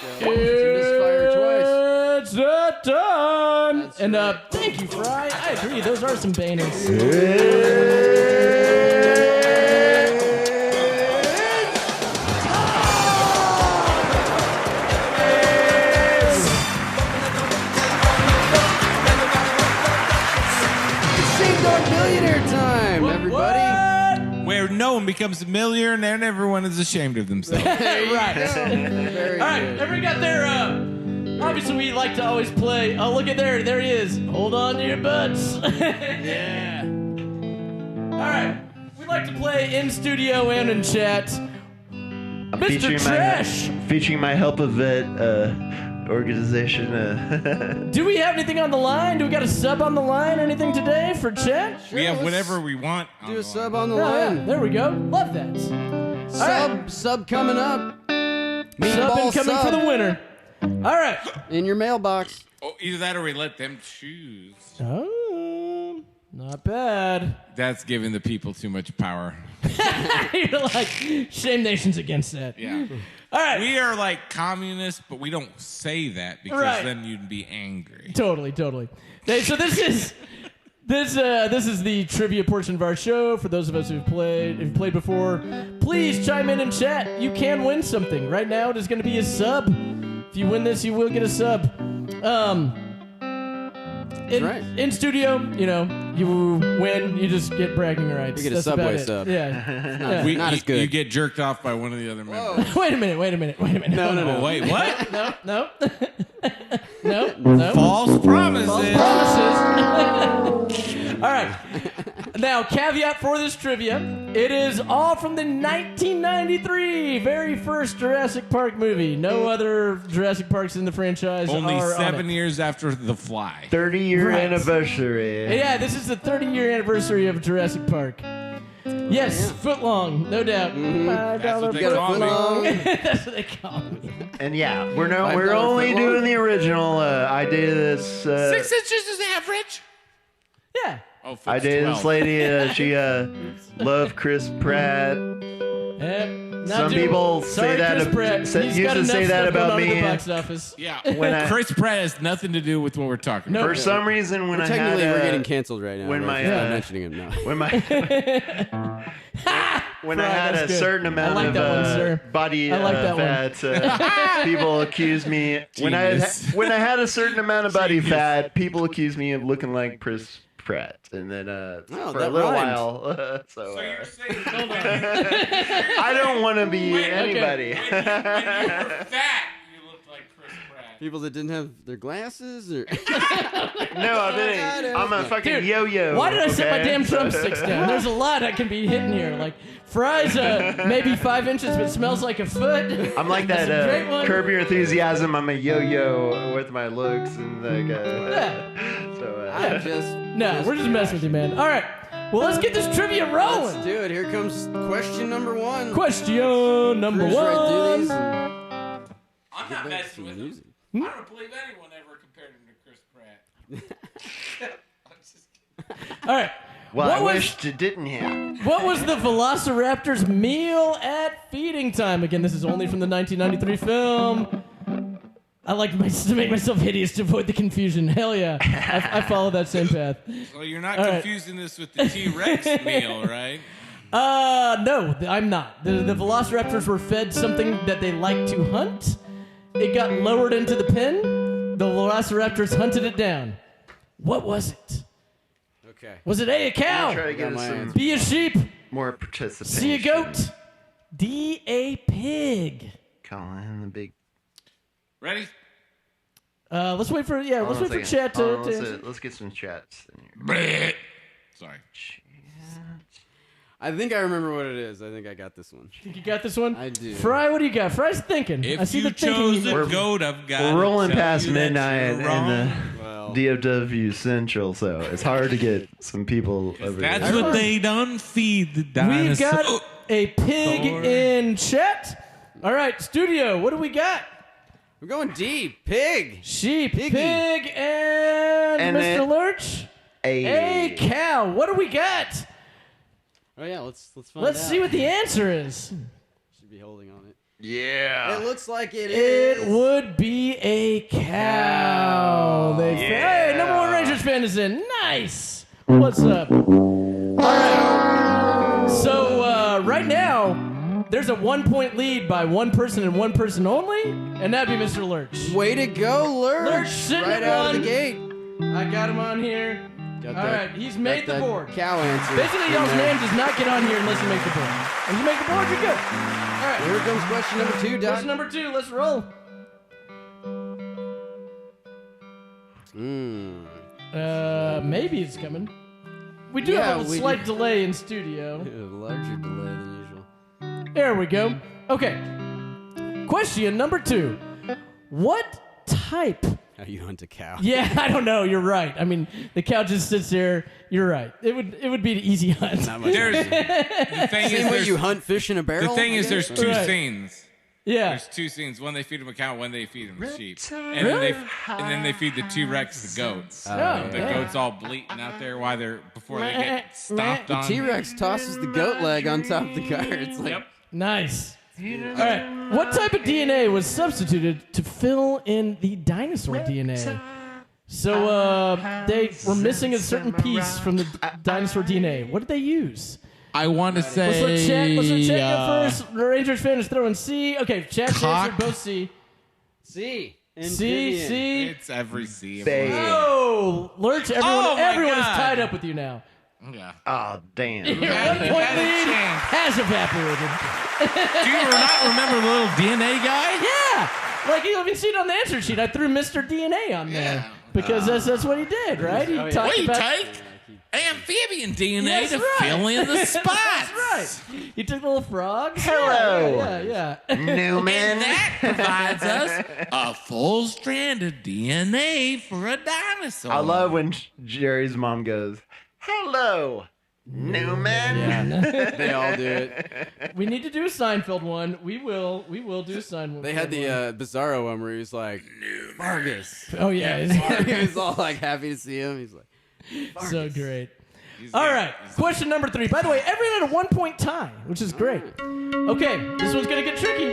It's that time. That's and thank you, Fry. I agree. Those are some bangers. Millionaire time, everybody. Where no one becomes a millionaire and everyone is ashamed of themselves. Right. Very All right, good. everybody got their, obviously we like to always play, oh, look at there he is. Hold on to your butts. Yeah. All right, we like to play in studio and in chat. Mr. Trash. Featuring my Help a Vet organization. Do we have anything on the line? Do we got a sub on the line? Anything today for chat? We have whatever we want. Do a sub on the Oh, line. yeah, there we go. Love that. Sub coming up. Sub incoming for the winner. All right. In your mailbox. Oh, either that or we let them choose. Oh, not bad. That's giving the people too much power. You're like, Shame Nation's against that. Yeah. All right. We are like communists, but we don't say that because then you'd be angry. Totally. Okay, so this is the trivia portion of our show. For those of us who've played before, please chime in and chat. You can win something. Right now, it is going to be a sub. If you win this, you will get a sub. In studio, you win, you just get bragging rights. You get a Subway sub. Yeah. Not as good. You get jerked off by one of the other members. Wait a minute. No. Oh, wait, what? No. False promises. All right. Now, caveat for this trivia. It is all from the 1993 very first Jurassic Park movie. No other Jurassic Parks in the franchise Only are 7 years after The Fly. 30-year Right. anniversary. Yeah, this is the 30-year anniversary of Jurassic Park. Yes, footlong, no doubt. $5 That's what they got a call me. footlong. That's what they call me. And yeah, we're $5 only footlong. doing the original. I dated this. 6 inches is average. Yeah. Oh, foot's I dated 12. this lady. She loved Chris Pratt. Some people say that Chris Pratt. used He's got to enough say that stuff going about on in me. the box office. Yeah. When Chris Pratt has nothing to do with what we're talking No. about. For some reason, when I had Technically, we're getting canceled right now. when right? my, Just not uh, mentioning him now. when my when I Right, had a that's good. certain I amount like of that one, sir. body I like that one. fat, people accused me when Genius. I had a certain amount of body Genius. fat. People accused me of looking like Chris Pratt, and then for a that little rhymed. while, So you're saying Hold on. I don't want to be Wait, okay. anybody. when you were fat, you looked like Chris Pratt. People that didn't have their glasses or No, I'm a fucking Dude, yo-yo. Why did I set my okay? damn drumsticks down? There's a lot I can be hitting here. Like, Fry's maybe 5 inches, but smells like a foot. I'm like That's a great that one. Curb Your Enthusiasm. I'm a yo-yo with my looks and like. Yeah. So. I'm just. No, we're just messing with you, man. All right. Well, let's get this trivia Let's rolling. do it. Here comes question number one. Question number Cruise right through one. these. I'm not messing with him. Music. I don't believe anyone ever compared him to Chris Pratt. I'm just kidding. All right. Well, What I was- wished it didn't have. What was the Velociraptor's meal at feeding time? Again, this is only from the 1993 film. I like to make myself hideous to avoid the confusion. Hell yeah. I follow that same path. So you're not All right. confusing this with the T-Rex meal, right? No, I'm not. The Velociraptors were fed something that they like to hunt. It got lowered into the pen. The Velociraptors hunted it down. What was it? Okay. Was it A, a cow? Try to Got get my us some answer. B, a sheep? more participation. C, a goat? D, a pig? Colin, the big. Ready? Let's wait for Hold on a second. chat Hold to on, answer. let's get some chats in here. Bleh. Sorry. I think I remember what it is. I think I got this one. Think you got this one? I do. Fry, what do you got? Fry's thinking. If I see you the thinking. chose a goat, I've got. We're rolling to tell past you that midnight you're wrong. in Well, the DFW Central, so it's hard to get some people over That's there. what they done feed the We've dinosaurs. got a pig in chat. All right, studio, what do we got? we're going D. Pig. Sheep, Piggy. pig, and Mr. then- Lurch. A cow. What do we got? Oh yeah, let's find out. Let's see what the answer is. Should be holding on it. Yeah. It looks like it is. It would be a cow. Hey, number one Rangers fan is in. Nice. What's up? All right. So right now, there's a 1-point lead by one person and one person only, and that'd be Mr. Lurch. Way to go, Lurch. Lurch sitting right at out of one. the gate. I got him on here. Got All right, he's made the that board. Cow answer. Basically, y'all's name does not get on here unless you make the board. When you make the board, you're good. All right. Here comes question number 2, Doc. Question number 2. Let's roll. Maybe it's coming. We do have a slight delay in studio. A larger delay than usual. There we go. Okay. Question number 2. What type? How you hunt a cow? Yeah, I don't know. You're right. I mean, the cow just sits there. You're right. It would be an easy hunt. Not much. There's, the thing Same is, way you hunt fish in a barrel? the thing is, there's two Right. scenes. Yeah. There's 2 scenes. One they feed them a cow, one they feed them a sheep, and then they feed the T-Rex the goats. Oh, The yeah. goats all bleating out there while before they get stomped on. T-Rex tosses the goat leg on top of the car. It's like, Yep. Nice. All right. What type of DNA was substituted to fill in the dinosaur DNA? So they were missing a certain piece from the dinosaur DNA. What did they use? I want to say. Let's let Chad go first. The Rangers fan is throwing C. Okay, Chad's Cock. answered both C. C. C. It's every C. Babe. Oh, Lurch! Oh, my Everyone is God. tied up with you now. Yeah. Oh, damn. Your had- 1 you point had a lead chance. has evaporated. Do you not remember the little DNA guy? Yeah, like you even see it on the answer sheet. I threw Mr. DNA on there Yeah. because that's what he did, right? He talked Well, you about. take amphibian DNA That's to right. fill in the spots. That's right. You took little frogs. Hello. Yeah. Newman. And that provides us a full strand of DNA for a dinosaur. I love when Jerry's mom goes, hello, Newman. They all do it. We need to do a Seinfeld one. We will do a Seinfeld. They had the Bizarro one where he was like, Vargas. Oh yeah, He was all like happy to see him. He's like, so great. He's All good. right, question number 3. By the way, everyone had a 1-point tie, which is great. Okay, this one's gonna get tricky.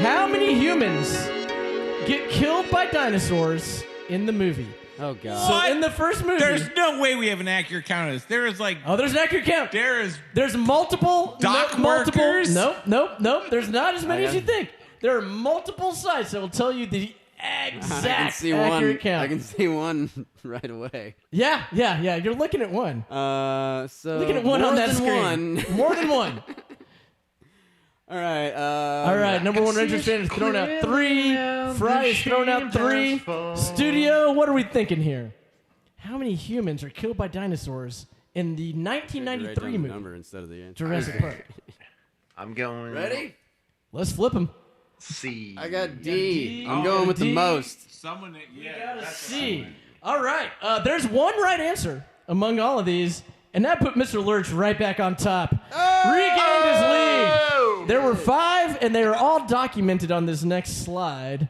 How many humans get killed by dinosaurs in the movie? oh God. So in the first movie, There's no way we have an accurate count of this. There is like, oh, there's an accurate count. There's multiple Dock multiple. workers? Nope. There's not as many as got- you think. There are multiple sites that will tell you the exact I can see accurate one. count. I can see one right away. Yeah. You're looking at one. So Looking at one more on that than screen. One. More than one. All right. All right. Number one Rangers fan is thrown out 3. Fry is thrown out 3. Studio, what are we thinking here? How many humans are killed by dinosaurs in the Write 1993 down the movie number instead of the answer. Jurassic Park? I'm going Ready? Let's flip them. C. I got D. D. I'm Oh, going with D. the most. someone that, Let's see. All right. There's one right answer among all of these, and that put Mr. Lurch right back on top. Regained his lead. There were 5, and they are all documented on this next slide.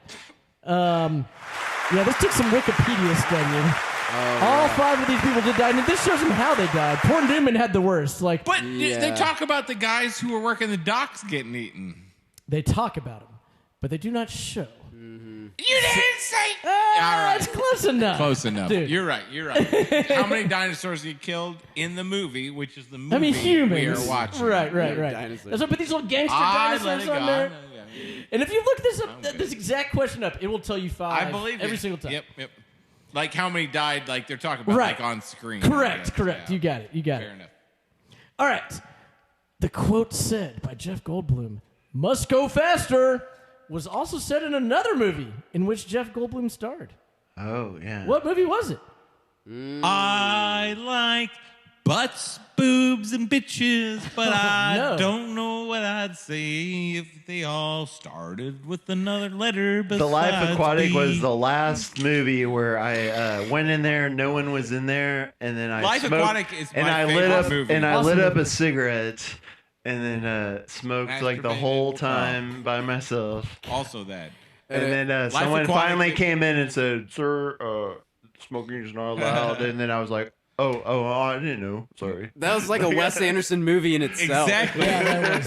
Yeah, this took some Wikipedia studying. All 5 of these people did die, and this shows them how they died. Poor Newman had the worst. Like, But Yeah. they talk about the guys who were working the docks getting eaten. they talk about them, but they do not show. You didn't say. It's close enough. Close enough. Dude. You're right. How many dinosaurs get killed in the movie, which is the movie I mean, humans. we are watching? Right. Dinosaurs. That's what put these little gangster I let dinosaurs it go. on there. Yeah. And if you look this up, good. this exact question up, it will tell you 5 I believe every you. single time. Yep. Like how many died? Like they're talking about, Right. like on screen. Correct. Yeah. You got it. Fair enough. All right. The quote said by Jeff Goldblum, "Must go faster," was also said in another movie in which Jeff Goldblum starred. Oh, yeah. What movie was it? I like butts, boobs, and bitches, but I no. don't know what I'd say if they all started with another letter. The Life besides Aquatic B. was the last movie where I went in there, no one was in there, and then I Life smoked, Aquatic is and my I favorite lit up movie. and I Awesome lit up movie. a cigarette, and then smoked like the Masturbated. whole time by myself. Also that. And then someone Aquatic finally is- came in and said, "Sir, smoking is not allowed." And then I was like, I didn't know. Sorry. That was like a Wes Anderson movie in itself. Exactly. Yeah,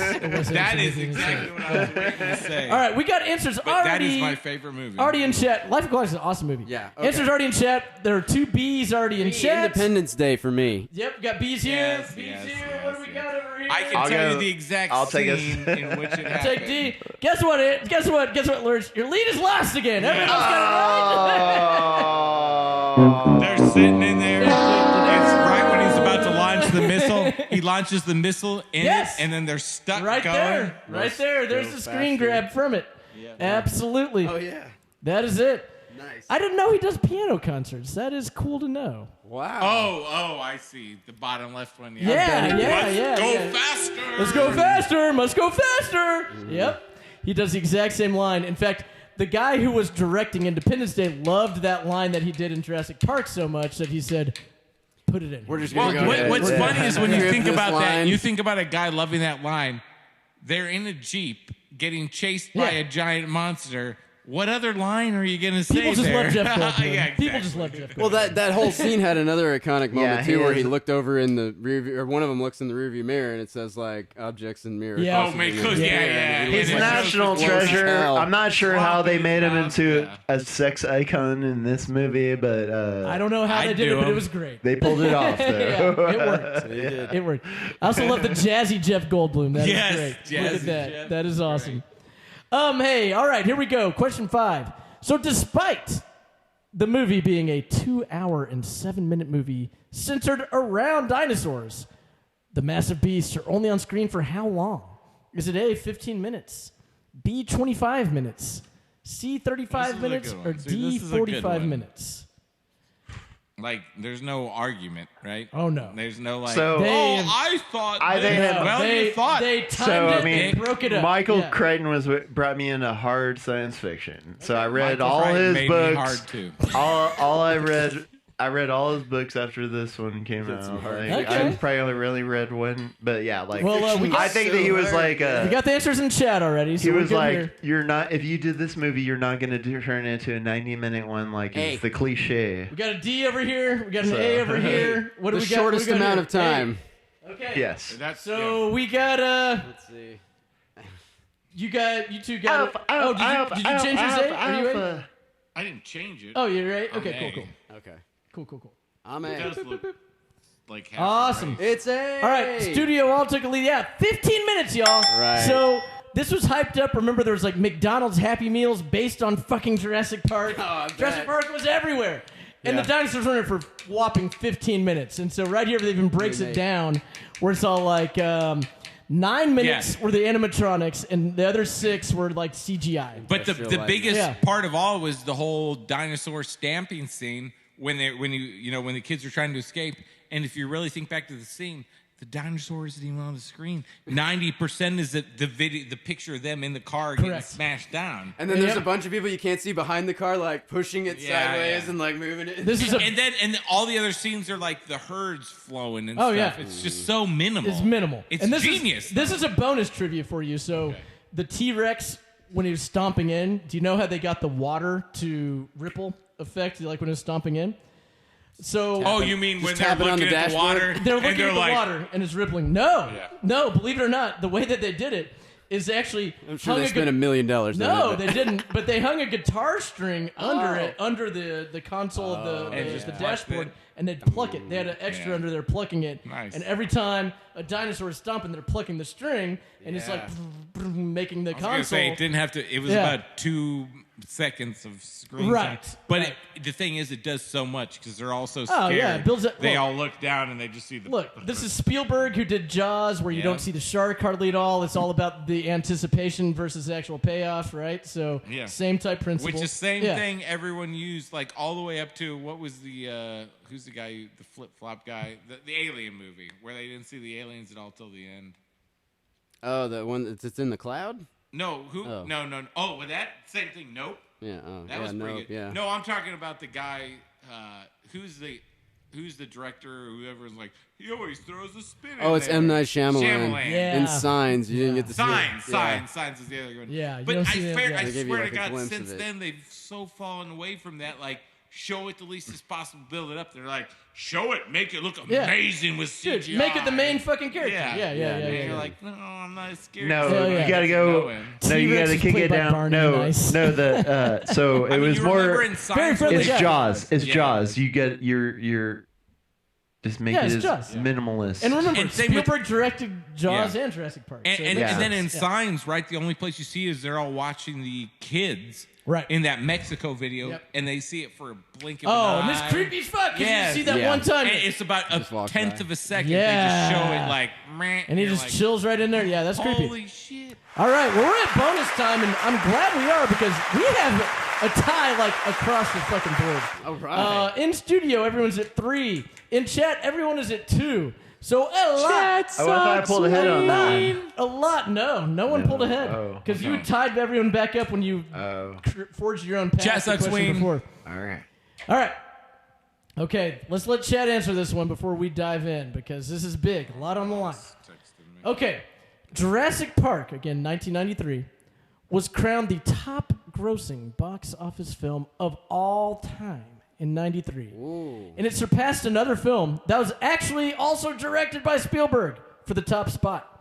That is exactly what I was waiting to say. All right, we got answers But already. that is my favorite movie. Already in chat. Life Aquatic is an awesome movie. Yeah, okay. Answers already in chat. There are 2 B's already in chat. Independence Day for me. Yep, we got B's here. Yes, B's yes, here. yes, What do we yes. got over here? I can I'll tell go- you the exact I'll take a- scene in which it happened. Take D. Guess what? Guess what, Lurch? Your lead is lost again. Everyone else got it right. They're sitting in there. It's right when he's about to launch the missile. He launches the missile in Yes. it, and then they're stuck Right going. there. Right there. There's the screen faster. grab from it. Absolutely. Oh yeah. That is it. Nice. I didn't know he does piano concerts. That is cool to know. Wow. Oh, I see. The bottom left one. Yeah. Let's go faster. Let's go faster. Must go faster. Yep. He does the exact same line. In fact, the guy who was directing Independence Day loved that line that he did in Jurassic Park so much that he said, put it in. We're just Well, gonna go what's ahead. funny is when you Rip think this about that, line. you think about a guy loving that line. They're in a Jeep getting chased by Yeah. a giant monster. What other line are you going to say People just there? love Jeff Goldblum. Yeah, People exactly. just love Jeff Goldblum. Well, that whole scene had another iconic moment Yeah, too, he where is- he looked over in the rear view, or one of them looks in the rearview mirror, and it says like objects and mirrors. Yeah. Oh, my God. Yeah. Yeah. He's And it national shows the treasure. hell. I'm not sure how they made him into Yeah. a sex icon in this movie, but I don't know how I'd they did do it, but it him. was great. they pulled it off though. Yeah, it worked. It worked. I also love the jazzy Jeff Goldblum. That is Yes, great. Look jazzy at that. Jeff. That is awesome. Hey, all right, here we go. Question 5. So despite the movie being a 2-hour and 7-minute movie centered around dinosaurs, the massive beasts are only on screen for how long? Is it A, 15 minutes, B, 25 minutes, C, 35 This is a minutes, good one. or See, D, this is a good 45 one. minutes? Like, there's no argument, right? Oh, no. There's no like, So- They- I thought I this. think- Well, they, you thought. They timed So, it I mean, and broke it up. Michael Yeah. Crichton brought me into hard science fiction. So I read Michael all Crichton his made me hard, books. too. All I read all his books after this one came out. some hard- Like, Okay. I've probably only really read one, but yeah, like Well, we got- I think that he was like We got the answers in chat already. So he we're was good like, here. you're not. If you did this movie, you're not going to turn it into a 90-minute one like Hey. it's the cliche. We got a D over here. We got an So- A over here. What do The we got? shortest What do we got amount here? of time. A. Okay. Yes. That's So we got Let's see. you two got it. Oh, did you change yours A? Are you A? I didn't change it. Oh, you're right. I'm Okay, A. cool. Okay. Cool. I'm It A. does look like half Awesome. right. It's A. All right, studio all took a lead. Yeah, 15 minutes, y'all. Right. So this was hyped up. Remember, there was like McDonald's Happy Meals based on fucking Jurassic Park. Oh, I Jurassic bet. Park was everywhere. And Yeah. the dinosaurs were in it for whopping 15 minutes. And so right here, it even breaks it down where it's all like 9 minutes Yeah. were the animatronics and the other 6 were like CGI. But the Industrial lighting. biggest Yeah. part of all was the whole dinosaur stamping scene when when the kids are trying to escape. And if you really think back to the scene, the dinosaur isn't even on the screen. 90% is the video, the picture of them in the car getting Correct. smashed down. And then there's Yep. a bunch of people you can't see behind the car, like pushing it Yeah, sideways yeah. and like moving it. This is a And all the other scenes are like the herds flowing and Oh, stuff. yeah. It's just so minimal. It's minimal. It's and this genius. This is a bonus trivia for you. So the T-Rex, when he was stomping in, do you know how they got the water to ripple effect, like when it was stomping in? So Oh, you mean when Just they're tapping on looking the at the dashboard? water? they're and looking they're at the like, water and it's rippling. No, Yeah. no, believe it or not, the way that they did it is they actually I'm sure hung they a spent $1 million. No, on it, they didn't. But they hung a guitar string under Oh. it, under the console of And the just plucked dashboard, it. and they'd pluck it. They had an extra Yeah. under there plucking it. Nice. And every time a dinosaur is stomping, they're plucking the string, and it's like Yeah. making the I was gonna console. say it didn't have to. It was Yeah. about 2 seconds of screen Right, time. But right. the thing is, it does so much because they're all so Oh, scared. yeah, it builds up- They look. all look down and they just see the. Look, this is Spielberg who did Jaws, where you Yeah. don't see the shark hardly at all. It's all about the anticipation versus actual payoff, right? So, Yeah. same type principle. Which is same Yeah. thing everyone used, like all the way up to what was the who's the guy, the flip flop guy, the Alien movie, where they didn't see the aliens at all till the end. Oh, the one that's in the cloud? No, who? Oh. No. Oh, with that same thing. Nope. Yeah. Oh, That yeah, was pretty nope, good. Yeah. No, I'm talking about the guy who's the director or whoever is like, he always throws a spin in Oh, it's there. M. Night Shyamalan. Yeah. In Signs, you didn't get to see it. Signs is the other one. Yeah, you but don't see that, yeah. I They gave you swear like to a God, glimpse since of it. then they've so fallen away from that. Like show it the least as possible, build it up. They're like, show it, make it look amazing with CGI. Dude, make it the main fucking character. Yeah. And you're like, no, I'm not scared. No, yeah. you gotta go. No, you T-Rex gotta is kick played it by down. Barney No, Nice. no. The so it was you more. remember in science friendly It's guy. Jaws. It's Yeah. Jaws. You get your. Just make Yeah, it it's as Jaws. minimalist. And remember, And same with- Spielberg directed Jaws Yeah. and Jurassic Park. And, so and, it makes and then sense. in Signs, right, the only place you see is they're all watching the kids Right. in that Mexico video, Yep. and they see it for a blink of Oh, an and eye. it's creepy as fuck because Yes. you see that Yeah. one time. And it's about a walks tenth by. of a second. Yeah. They just show it like, meh, and he you're just like, chills right in there. Yeah, that's creepy. holy shit. All right, well, we're at bonus time, and I'm glad we are because we have a tie like across the fucking board. All right. In studio, everyone's at 3. In chat, everyone is at 2. So a lot. Oh, I thought I pulled ahead on that one. A lot. No one pulled ahead Oh, because you tied everyone back up when you Oh, forged your own path. Chat the sucks, question Wayne. before. all right. All right. Okay, let's let Chad answer this one before we dive in because this is big. A lot on the line. Okay, Jurassic Park, again, 1993, was crowned the top grossing box office film of all time in 93. Ooh. And it surpassed another film that was actually also directed by Spielberg for the top spot.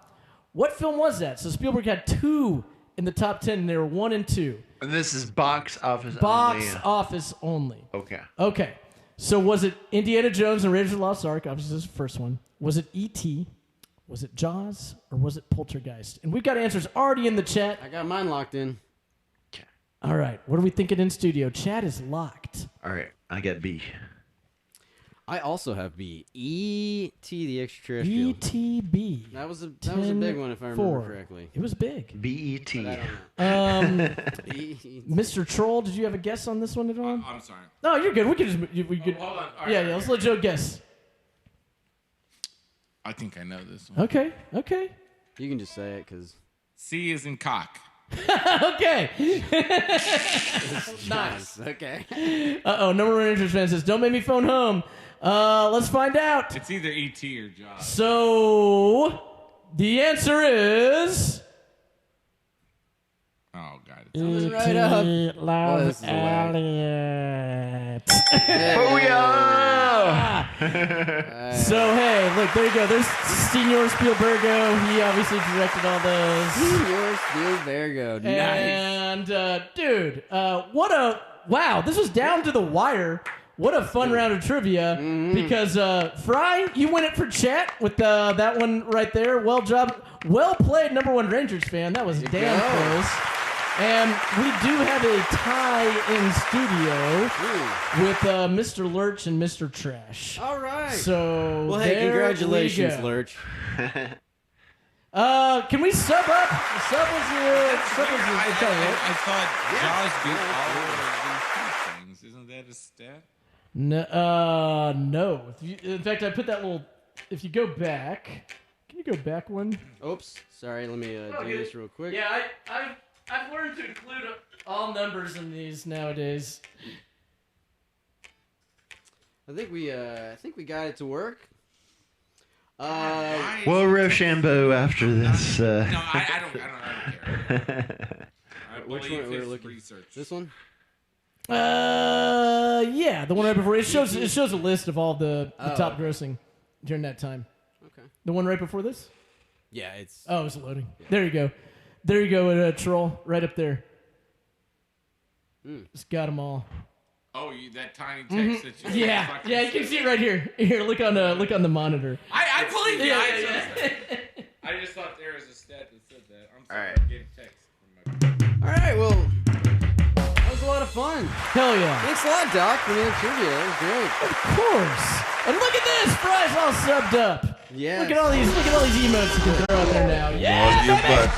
What film was that? So Spielberg had 2 in the top 10, and they were 1 and 2. And this is box office Box only. office only. Okay. Okay. So was it Indiana Jones and Raiders of the Lost Ark? Obviously, this is the first one. Was it E.T.? Was it Jaws? Or was it Poltergeist? And we've got answers already in the chat. I got mine locked in. All right. What are we thinking in studio? Chat is locked. All right. I got B. I also have B. E.T. the extraterrestrial. ETB. That was a big one if I remember correctly. It was big. B-E-T. I don't know. E.T. Mr. Troll, did you have a guess on this one at all? I'm sorry. No, you're good. We could just... We could, Hold on. All yeah, right. yeah. Let's let Joe guess. I think I know this one. Okay. Okay. You can just say it because. C is in cock. Okay. Nice. Okay. Uh-oh. Number one Rangers fan says, don't make me phone home. Let's find out. It's either E.T. or Jaws. So, the answer is... Oh, God. Coming right up. Love Oh, this is a whack. Elliot. Booyah! So, hey, look, there you go. There's Senor Spielbergo. He obviously directed all those. Yours, Spielbergo. Nice. And, dude, what a... Wow, this was down to the wire. What a fun round of trivia. Because, Fry, you win it for chat with that one right there. Well job. Well played, number one Rangers fan. That was damn close. And we do have a tie in studio with Mr. Lurch and Mr. Trash. All right. So, Well, hey, there congratulations, we go. Lurch. Can we sub up? Sub was your... Sub was your I thought Jaws beat all of these things. Isn't that a stat? No. In fact, I put that little... If you go back... Can you go back one? Oops. Sorry, let me do this real quick. Yeah, I've learned to include all numbers in these nowadays. I think we got it to work. We'll Rochambeau after this. No, I don't care. I Which believe one we're his looking? research. This one? Yeah, the one right before. It shows a list of all the top grossing during that time. Okay. The one right before this? Yeah, it's. Oh, it's loading. There you go. There you go, Troll, right up there. Just got them all. Oh, that tiny text that you Yeah, you can see it right here. Here, look on the monitor. I believe you. Yeah. I just thought there was a stat that said that. I'm sorry. All right. I'm getting text. All right. Well, that was a lot of fun. Hell yeah. Thanks a lot, Doc, for the trivia. That was great. Of course. And look at this, Fry's all subbed up. Yeah. Look at all these emotes you can throw out there now. Yeah, Love you, baby. but